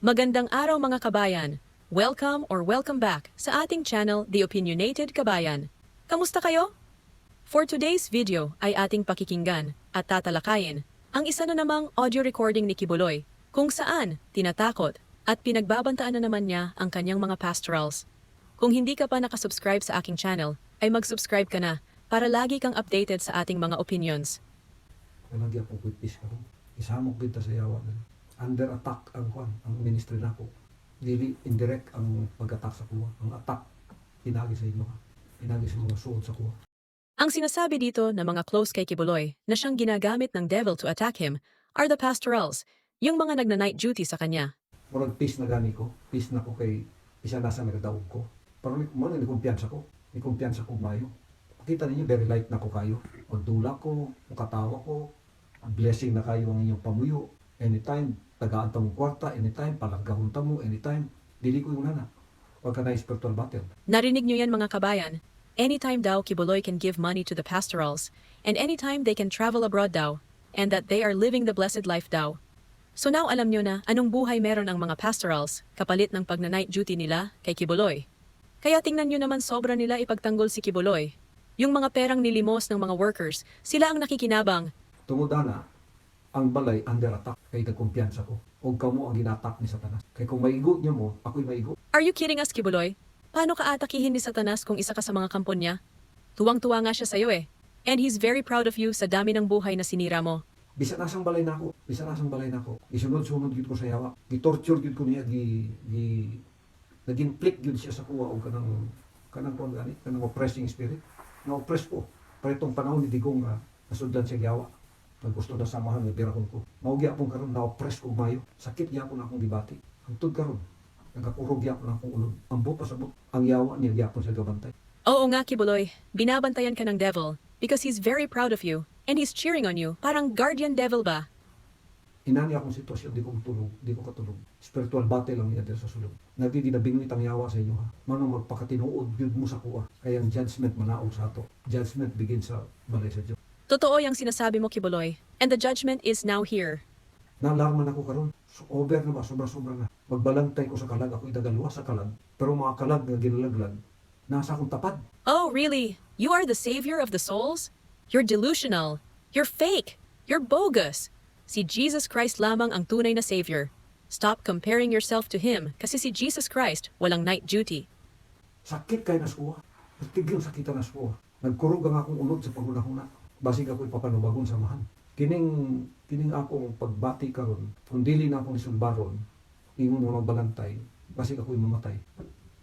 Magandang araw mga kabayan! Welcome or welcome back sa ating channel, The Opinionated Kabayan. Kamusta kayo? For today's video ay ating pakikinggan at tatalakayin ang isa na namang audio recording ni Kibuloy kung saan tinatakot at pinagbabantaan na naman niya ang kanyang mga pastorals. Kung hindi ka pa nakasubscribe sa aking channel, ay mag-subscribe ka na para lagi kang updated sa ating mga opinions. Nalagyan po quick-fish ka ron. Isamok kita sa yawa. Under attack ang kwan, ang ministry na ko. Dili indirect ang pag-attack sa kuha. Ang attack, pinagi sa inyo. Pinagi sa mga suod sa kuha. Ang sinasabi dito na mga close kay Kibuloy na siyang ginagamit ng devil to attack him are the pastorals, yung mga nagna-night duty sa kanya. Murag peace na gani ko. Peace na ko kay isa nasa nagdaog ko. Pero mo na kumpiyansa ko. May kumpiyansa ko mayo. Kita ninyo, very light na ko kayo. Magdula ko, makatawa ko. Blessing na kayo ang inyong pamuyo. Anytime, tagaan ta mong kwarta. Anytime, palagahon ta mo. Anytime, dili ko yung nana. Huwag ka na spiritual battle. Narinig niyo yan mga kabayan? Anytime daw Kibuloy can give money to the pastorals, and anytime they can travel abroad daw, and that they are living the blessed life daw. So now alam niyo na anong buhay meron ang mga pastorals kapalit ng pagna-night duty nila kay Kibuloy. Kaya tingnan niyo naman sobra nila ipagtanggol si Kibuloy. Yung mga perang nilimos ng mga workers, sila ang nakikinabang. Tumuda na, ang balay under attack. Kay nagkumpiyansa ko. Huwag ka mo ang ginatak ni Satanas. Kaya kung maigo niya mo, ako'y maigo. Are you kidding us, Kibuloy? Paano ka atakihin ni Satanas kung isa ka sa mga kampon niya? Tuwang-tuwa nga siya sa'yo eh. And he's very proud of you sa dami ng buhay na sinira mo. Bisa nasang balay na ako. Bisa nasang balay na ako. Isunod-sunod gid ko sa yawa. Gi-torture gid ko niya. Nag-inflict gid siya sa kuha. O kanang kuha gani. Kanang oppressing spirit. Na-oppress ko. Para itong panahon ni Digong nasudlan siya yawa. Pag gusto na samahan ng birahon ko. Maugya akong karon na-oppress ko mayo. Sakit gyapon akong gibati. Hangtod karon. Nagakurog gyapon akong ulod. Ambo pasabot. Ang yawa niya gyapon sa gabantay. Oo nga, Kibuloy. Binabantayan ka ng devil because he's very proud of you and he's cheering on you. Parang guardian devil ba? Inani akong sitwasyon, di ko tulog, di ko katulog. Spiritual battle lang niya din sa sulod. Nagdidinabingwit ang yawa sa inyo ha. Manong magpakatinuod yun mo sa kuha. Kaya ang judgment manaog sa ato. Judgment begins sa balay sa Diyos. Totoo yung sinasabi mo, Kibuloy. And the judgment is now here. Nalarman ako karon. So, over na ba? Sobra-sobra na. Magbalantay ko sa kalag. Ako idagaluwa sa kalag. Pero mga kalag na ginalaglag, nasa akong tapad. Oh, really? You are the savior of the souls? You're delusional. You're fake. You're bogus. Si Jesus Christ lamang ang tunay na savior. Stop comparing yourself to him kasi si Jesus Christ walang night duty. Sakit kayo na suwa. Tigil sakitan na suwa. Nagkurog ang akong ulod sa paghuna-huna. Basig ako'y papanubagon samahan. Kining akong pagbati karon, kung dili na akong isulbaron, ingon mo magbalantay, basig ako'y mamatay.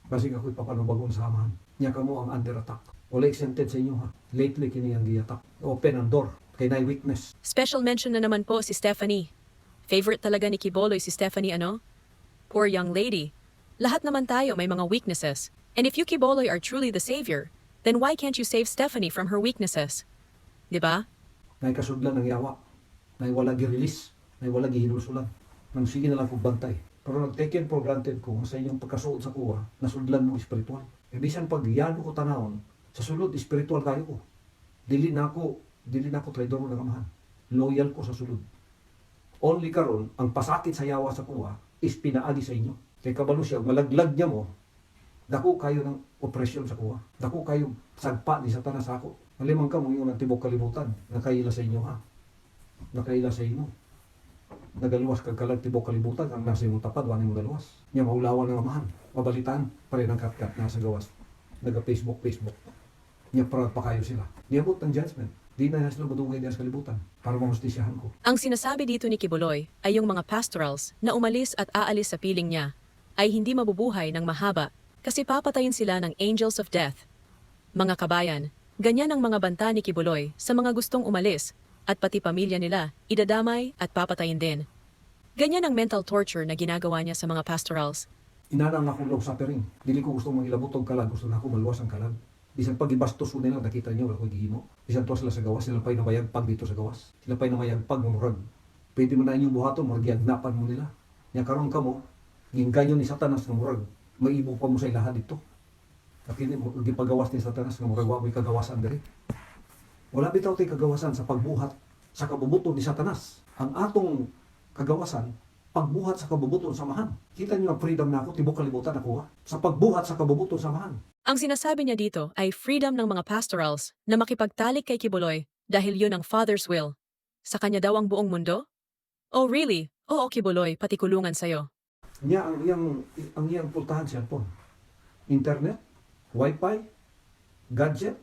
Basig ako'y papanubagon samahan. Nya kamo ang under attack. Wala exempted sa inyo ha. Lately kini ang gi-attack. Open ang door. Kay na'y weakness. Special mention na naman po si Stephanie. Favorite talaga ni Kibuloy si Stephanie ano? Poor young lady. Lahat naman tayo may mga weaknesses. And if you Kibuloy are truly the savior, then why can't you save Stephanie from her weaknesses? Diba? Na'y kasudlan ng yawa. Na'y wala gi-release. Na'y wala gihinulsulan. Nang sige na lang kong bantay. Pero nag-taken for granted ko sa inyong pagkasuod sa kuha, nasudlan mo espiritual. E bisan pag yano ko tanawon, sa sulod espiritual kayo ko. Dili na ako traidor ng amahan. Loyal ko sa sulod. Only karon ang pasakit sa yawa sa kuha is pinaagi sa inyo. Kay kabalo siya, malaglag niya mo, dako kayo ng oppression sa kuha. Dako kayo sagpa ni Satanas sa ako. Malimang ka mo yung nagtibok kalibutan. Nakaila sa inyo ha. Nakaila sa inyo. Nagaluwas kag kalag tibok kalibutan. Ang nasa imong tapad, wala imong galuwas. Nya maulawan ng amahan. Mabalitaan. Pare ng katkat nasa gawas. Naga-Facebook. Nya proud pa kayo sila. Niabot ang judgment. Di na sila madungay niya sa kalibutan. Para mahustisyahan ko. Ang sinasabi dito ni Kibuloy ay yung mga pastorals na umalis at aalis sa piling niya ay hindi mabubuhay ng mahaba kasi papatayin sila ng angels of death. Mga kabayan, ganyan ang mga banta ni Kibuloy sa mga gustong umalis at pati pamilya nila idadamay at papatayin din. Ganyan ang mental torture na ginagawa niya sa mga pastorals. Inanang akong long suffering. Dili ko gusto mangilabot og kalag. Gusto na ako maluwas ang kalag. Bisan pag ibastos ko nila, nakita niyo, ako gihimo. Bisan to sila sa gawas, sila pa'y namayagpag dito sa gawas. Sila pa'y namayagpag ng murag. Pwede mo na inyong buhaton, murag-yagnapan mo nila. Nya karon ka mo, ginganyo ni Satanas ng murag. Maibo pa mo sa ilaha dito. Kini gipagawas ni Satanas ng murag, wako'y kagawasan diri. Wala bitaw tay kagawasan sa pagbuhat sa kabubuto ni Satanas. Ang atong kagawasan pagbuhat sa kabubuton samahan. Kita niyo ang freedom na ako, tibok kalibutan nakuha. Sa pagbuhat sa kabubuton samahan. Ang sinasabi niya dito ay freedom ng mga pastorals na makipagtalik kay Kibuloy dahil yun ang Father's will. Sa kanya daw ang buong mundo? Oh really? Oo Kibuloy, pati kulungan sa'yo. Niya ang iyang pultahan cellphone. Internet, wifi, gadget,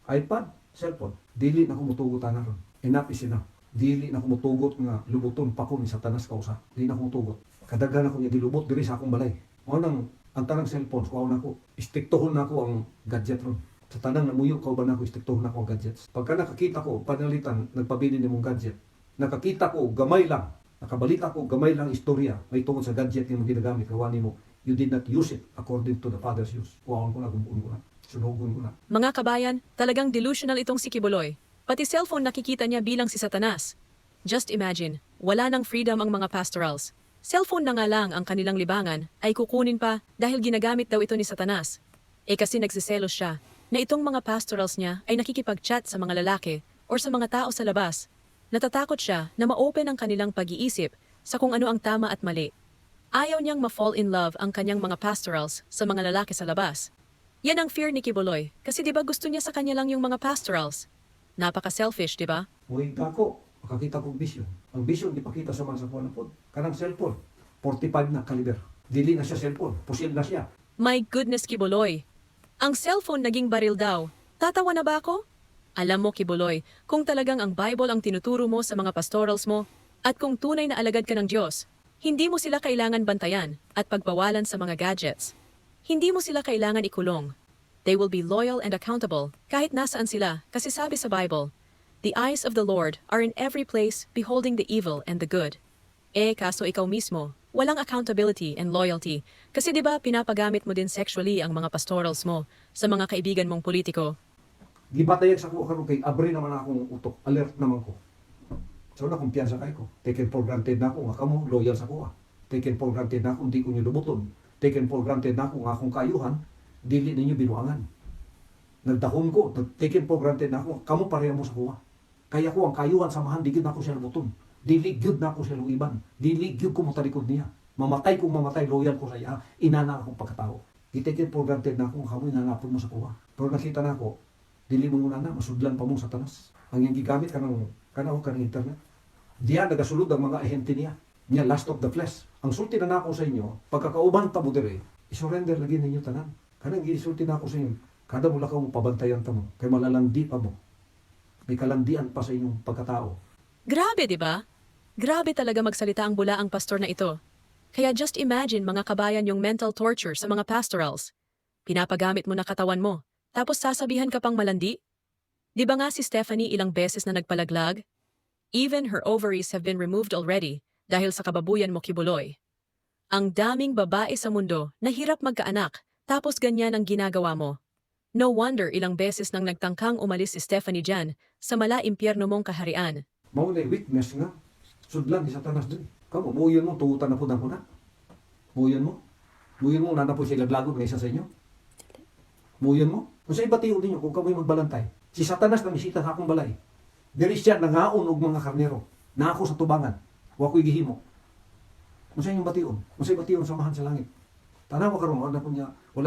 iPad, cellphone. Dili na kumutugot na ron. Enough is enough. Dili na kumutugot nga lubuton pa ko ni Satanas kausa. Dili na kumutugot. Kadaghan ako niya dilubot diri sa akong balay. O nang ang tanang cellphone, kuha na ko. Istiktohon na ko ang gadget ron. Sa tanang namuyo ko ba na ko istiktohon na ko ang gadgets. Pagka nakakita ko, panalitan, nagpabili ni mong gadget. Nakakita ko, gamay lang. Nakabalita ko, gamay lang istorya. May tungkol sa gadget yung ginagamit. Kawani mo, you did not use it according to the Father's use. Kuhaan ko na, gumuun ko na. Sunugon ko na. Mga kabayan, talagang delusional itong si Kibuloy. Pati cellphone nakikita niya bilang si Satanas. Just imagine, wala nang freedom ang mga pastorals. Cellphone na nga lang ang kanilang libangan ay kukunin pa dahil ginagamit daw ito ni Satanas. Kasi nagsiselos siya na itong mga pastorals niya ay nakikipag-chat sa mga lalaki or sa mga tao sa labas. Natatakot siya na ma-open ang kanilang pag-iisip sa kung ano ang tama at mali. Ayaw niyang ma-fall in love ang kanyang mga pastorals sa mga lalaki sa labas. Yan ang fear ni Kibuloy kasi diba gusto niya sa kanya lang yung mga pastorals. Napaka-selfish, diba? Uy, ako, makakita kong vision. Ang vision, ipakita sa mga sakuan na po. Kanang cellphone, 45 na kaliber. Dili na siya cellphone, pusil na siya. My goodness, Kibuloy. Ang cellphone naging baril daw. Tatawa na ba ako? Alam mo, Kibuloy, kung talagang ang Bible ang tinuturo mo sa mga pastorals mo, at kung tunay na alagad ka ng Diyos, hindi mo sila kailangan bantayan at pagbawalan sa mga gadgets. Hindi mo sila kailangan ikulong. They will be loyal and accountable kahit nasaan sila kasi sabi sa Bible, the eyes of the Lord are in every place beholding the evil and the good. Kaso ikaw mismo, walang accountability and loyalty kasi 'di ba pinapagamit mo din sexually ang mga pastorals mo sa mga kaibigan mong politiko. Gibatayag sa ko karon kay abri naman akong utok, alert naman ko. So na kumpiyansa kay ko. Taken for granted na ako nga kamo loyal sa kuha. Taken for granted na ako hindi ko niyo lubuton. Taken for granted na ako nga akong kayuhan dili ninyo binuangan. Nagdahon ko, taken for granted na ako, kamo pareha mo sa kuha. Kaya ko ang kayuhan samahan, di gyud na ako siya lubuton. Dili gyud na ako siya luiban. Dili gyud ko matalikod niya. Mamatay kung mamatay, loyal ko sa iya, inana akong pagkatao. Taken for granted na ako, kamo inanapon mo sa kuha. Pero nakita na ako, dili mo muna na, masudlan pa mo sa tanas. Ang yung gigamit kanang internet. Diyan nagasulod ang mga ahente niya. Niya last of the flesh. Ang sulti na nako sa inyo, pagkakauban ta mo dire, isurrender lagi ninyo tanan. Kanang gisulti na ako sa inyo, kada mula ka mo pabantayan ta mo, kay malalandi pa mo. May kalandian pa sa inyong pagkatao. Grabe, 'di ba? Grabe talaga magsalita ang bulaang pastor na ito. Kaya just imagine mga kabayan yung mental torture sa mga pastorals. Pinapagamit mo na katawan mo, tapos sasabihan ka pang malandi? 'Di ba nga si Stephanie ilang beses na nagpalaglag? Even her ovaries have been removed already dahil sa kababuyan mo, Kibuloy. Ang daming babae sa mundo na hirap magkaanak, tapos ganyan ang ginagawa mo. No wonder ilang beses nang nagtangkang umalis si Stephanie dyan sa mala-impyerno mong kaharian. Mao na weakness nga. Sudlan ni Satanas din. Kamo, muyon mo, tuutan na po na. Muyon mo. Muyon mo, nana po siya laglago ng isa sa inyo. Muyon mo. Kung sa iba tiyo ninyo, kung kamo'y magbalantay. Si Satanas na misita sa akong balay. Diri siya nangaon og mga karnero. Na ako sa tubangan. Wa ko'y gihimo. Kung sa inyong bation. Kung sa bation samahan sa langit. Tanawa karon wala na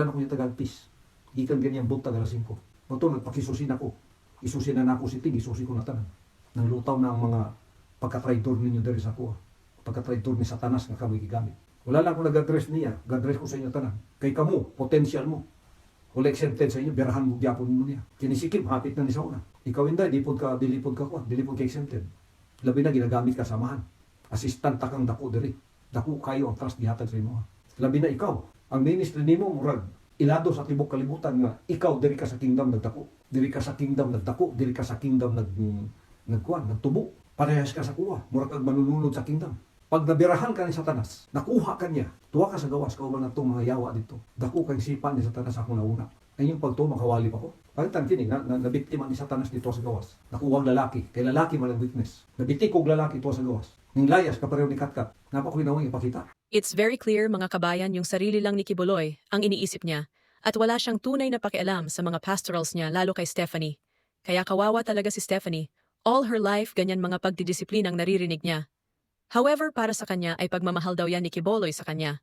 ko niya tagal-peace. Gikan ganyan buta galasin ko. Moto nagpakisusin ako. Isusin na ako si Ting, isusin ko na tanan. Nang lutaw na ang mga pagka-traitor ninyo diri sa ako. Pagka-traitor ni Satanas nga kami gigamit. Wala lang ako nag-address niya, nag-address ko sa inyo tanan. Kay kamo, potential mo. Wala exempted sa inyo, birahan mo gyapon mo niya. Kinisikim, hapit na ni sa una. Ikaw hindi, dilipod ka exempted. Labi na ginagamit ka samahan. Assistant takang dako diri. Dako kayo ang trust gihatag sa imo. Labi na ikaw, ang ministry nimo murag ilado sa tibok kalibutan nga ikaw diri ka sa kingdom nagdako. Diri ka sa kingdom nagdako, diri ka sa kingdom nagtubo. Parehas ka sa kuha, murag kag manununod sa kingdom. Pag nabirahan ka ni Satanas, nakuha ka niya, tuwa ka sa gawas, kauban na itong mga yawa dito. Dako kang sipa ni Satanas ako nauna. Ay yung pagto, makawali pa ko. Pagkatan kini, nabiktima ni Satanas dito sa gawas. Nakuha ang lalaki, kay lalaki man ang weakness. Nabitik kong lalaki dito sa gawas. Ning layas, kapareho ni Katkat. Napakoy nawang ipakita. It's very clear mga kabayan yung sarili lang ni Kibuloy ang iniisip niya at wala siyang tunay na pakialam sa mga pastorals niya lalo kay Stephanie. Kaya kawawa talaga si Stephanie. All her life ganyan mga pagdidisiplinang naririnig niya. However, para sa kanya ay pagmamahal daw yan ni Kiboloy sa kanya.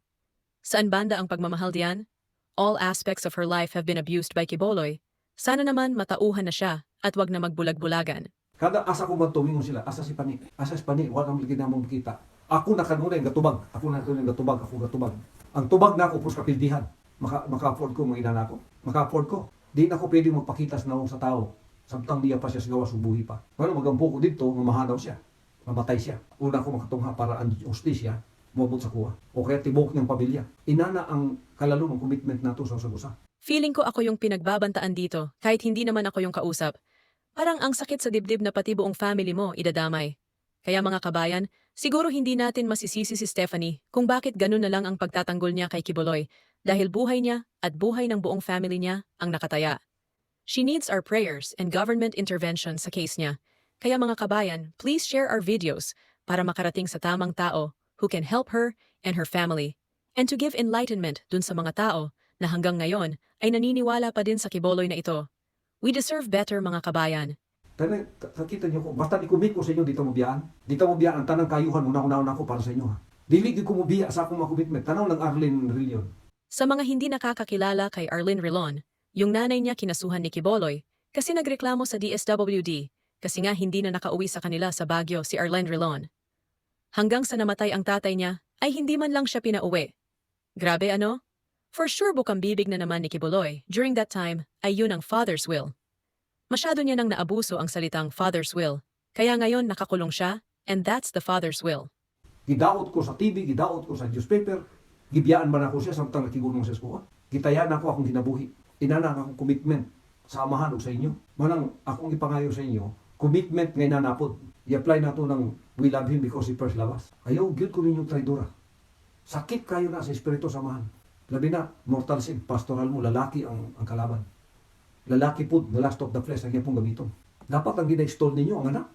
Saan banda ang pagmamahal diyan? All aspects of her life have been abused by Kiboloy. Sana naman matauhan na siya at wag na magbulag-bulagan. Kada asa ko man tumingon sila, asa si Pani. Asa si Pani, wala kang ginamong kita. Ako na kanunay gatubag. Ako na kanunay gatubag, ako gatubag. Ang tubag na ako pus kapildihan. Maka-afford ko mga ina nako. Maka-afford ko. Di na ako pwede magpakita sa tao. Samtang diya pa siya sa gawas subuhi pa. Pero magampo ko dito, mamahanaw siya. Mamatay siya. Una ko makatungha para ang justisya, mabot sa kuha. O kaya tibok niyang pamilya. Inana ang kalalumang commitment nato sa usa. Feeling ko ako yung pinagbabantaan dito kahit hindi naman ako yung kausap. Parang ang sakit sa dibdib na pati buong family mo idadamay. Kaya mga kabayan, siguro hindi natin masisisi si Stephanie kung bakit ganun na lang ang pagtatanggol niya kay Kiboloy dahil buhay niya at buhay ng buong family niya ang nakataya. She needs our prayers and government intervention sa case niya. Kaya mga kabayan, please share our videos para makarating sa tamang tao who can help her and her family. And to give enlightenment dun sa mga tao na hanggang ngayon ay naniniwala pa din sa Kiboloy na ito. We deserve better mga kabayan. Pero nakita niyo ko, basta i-commit ko sa inyo dito mo biyaan. Dito mo biyaan ang tanang kayuhan, una-una ko para sa inyo ha. Dili ko mo biya sa akong mga commitment. Tanaw ng Arlene Rillion. Sa mga hindi nakakakilala kay Arlene Rilon, yung nanay niya kinasuhan ni Kiboloy kasi nagreklamo sa DSWD kasi nga hindi na nakauwi sa kanila sa Baguio si Arlene Rilon. Hanggang sa namatay ang tatay niya ay hindi man lang siya pinauwi. Grabe ano? For sure bukang bibig na naman ni Kiboloy during that time ay yun ang father's will. Masyado niya nang naabuso ang salitang father's will, kaya ngayon nakakulong siya and that's the father's will. Gidaot ko sa TV, gidaot ko sa newspaper, gibiyaan man ako siya samtang nakigulong sa eskuha. Gitayan ako akong ginabuhi. Inana akong commitment sa amahan o sa inyo. Manang akong ipangayo sa inyo, commitment ngay nanapod. I-apply na to ng we love him because he first loved us. Ayaw, gyud ko ninyong traidora. Sakit kayo na sa espiritu samahan. Labi na, mortal sin, pastoral mo, lalaki ang kalaban. Lalaki po, the last of the flesh, ang iyong gamiton. Dapat ang gina-install ninyo, ang anak.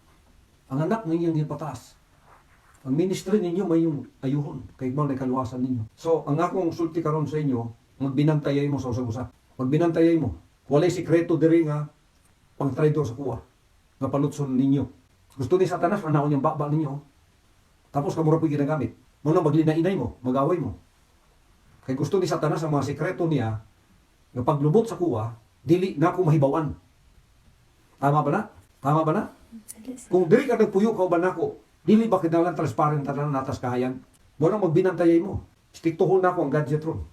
Ang anak ninyo yung pataas. Ang ministry ninyo may yung ayuhon, kay mo na kaluwasan ninyo. So, ang akong sulti karon sa inyo, magbinantayay mo sa usag-usag. Magbinantayay mo. Walay sikreto diri nga pang-traidor sa kuha. Nga palutson ninyo. Gusto ni Satanas, manahon yung bakba ninyo. Tapos kamura po ginagamit. Muna maglinainay mo, mag-away mo. Kay gusto ni Satanas ang mga sikreto niya nga paglubot sa kuha, dili na ako mahibawan. Tama ba na? Tama ba na? Kung dili ka nagpuyo ka ba nako, dili ba kinalang transparent na natas kahayan? Muna magbinantayay mo. Stiktuhon na ako ang gadget ron.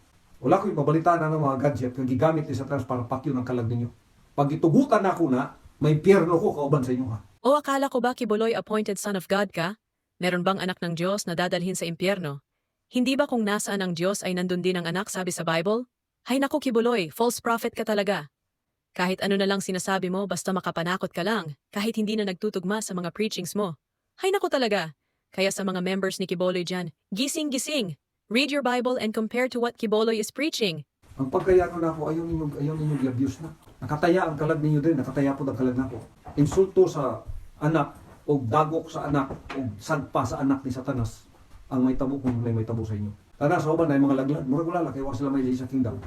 Wala ko yung mabalitaan na ng mga gadget kung gigamit ni Satanas para patyo ng kalag ninyo. Pag itugutan na ako na, may pierno ko kauban sa inyo ha. O akala ko ba Kiboloy appointed son of God ka? Meron bang anak ng Diyos na dadalhin sa impyerno? Hindi ba kung nasaan ang Diyos ay nandun din ang anak sabi sa Bible? Hay naku Kiboloy, false prophet ka talaga. Kahit ano na lang sinasabi mo basta makapanakot ka lang, kahit hindi na nagtutugma sa mga preachings mo. Hay naku talaga. Kaya sa mga members ni Kiboloy dyan, gising-gising. Read your Bible and compare to what Kiboloy is preaching. Ang pagkayano na ako, ayaw ninyo i-abuse na. Nakataya ang kalag ninyo din, nakataya po ang kalag na ako. Insulto sa anak, o dagok sa anak, o sagpa sa anak ni Satanas, ang may tabo kung may tabo sa inyo. Tana sa uban na yung mga laglan, murag wala kaya wala sila may sa kingdom.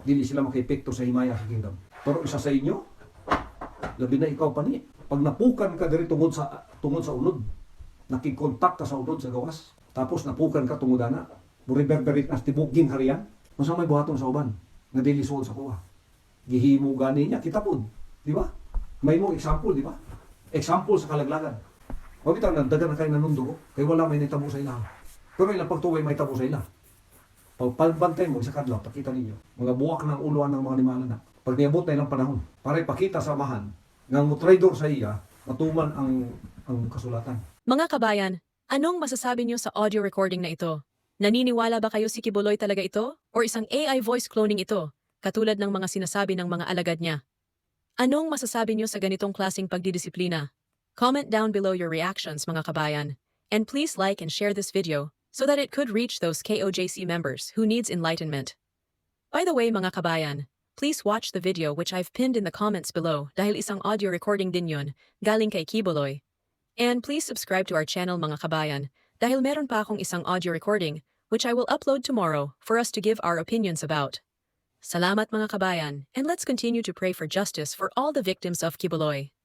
Dili sila maka-epekto sa himaya sa kingdom. Pero isa sa inyo, labi na ikaw pa ni, pag napukan ka diri tungod sa unod, nakikontak ka sa unod sa gawas, tapos napukan ka tungod ana, muriberberit as tibuging harian, masa may buhaton sa uban, nga dili suod sa kuha. Gihimo gani niya, kita po, di ba? May mo example, di ba? Example sa kalaglagan. O bitaw na dagan na kayo nanundo, kay wala may nitabo sa ila. Pero ilang pagtuway may tabo sa ila. Pag palbantay mo sa kadlaw, pakita ninyo, mga buwak ng uluan ng mga animala na. Pag niabot na ilang panahon, para ipakita sa amahan, nga mo traidor sa iya, matuman ang kasulatan. Mga kabayan, anong masasabi niyo sa audio recording na ito? Naniniwala ba kayo si Kiboloy talaga ito? Or isang AI voice cloning ito, katulad ng mga sinasabi ng mga alagad niya? Anong masasabi niyo sa ganitong klaseng pagdidisiplina? Comment down below your reactions mga kabayan. And please like and share this video so that it could reach those KOJC members who needs enlightenment. By the way mga kabayan, please watch the video which I've pinned in the comments below dahil isang audio recording din yun, galing kay Kiboloy. And please subscribe to our channel mga kabayan dahil meron pa akong isang audio recording which I will upload tomorrow for us to give our opinions about. Salamat mga kabayan, and let's continue to pray for justice for all the victims of Kiboloy.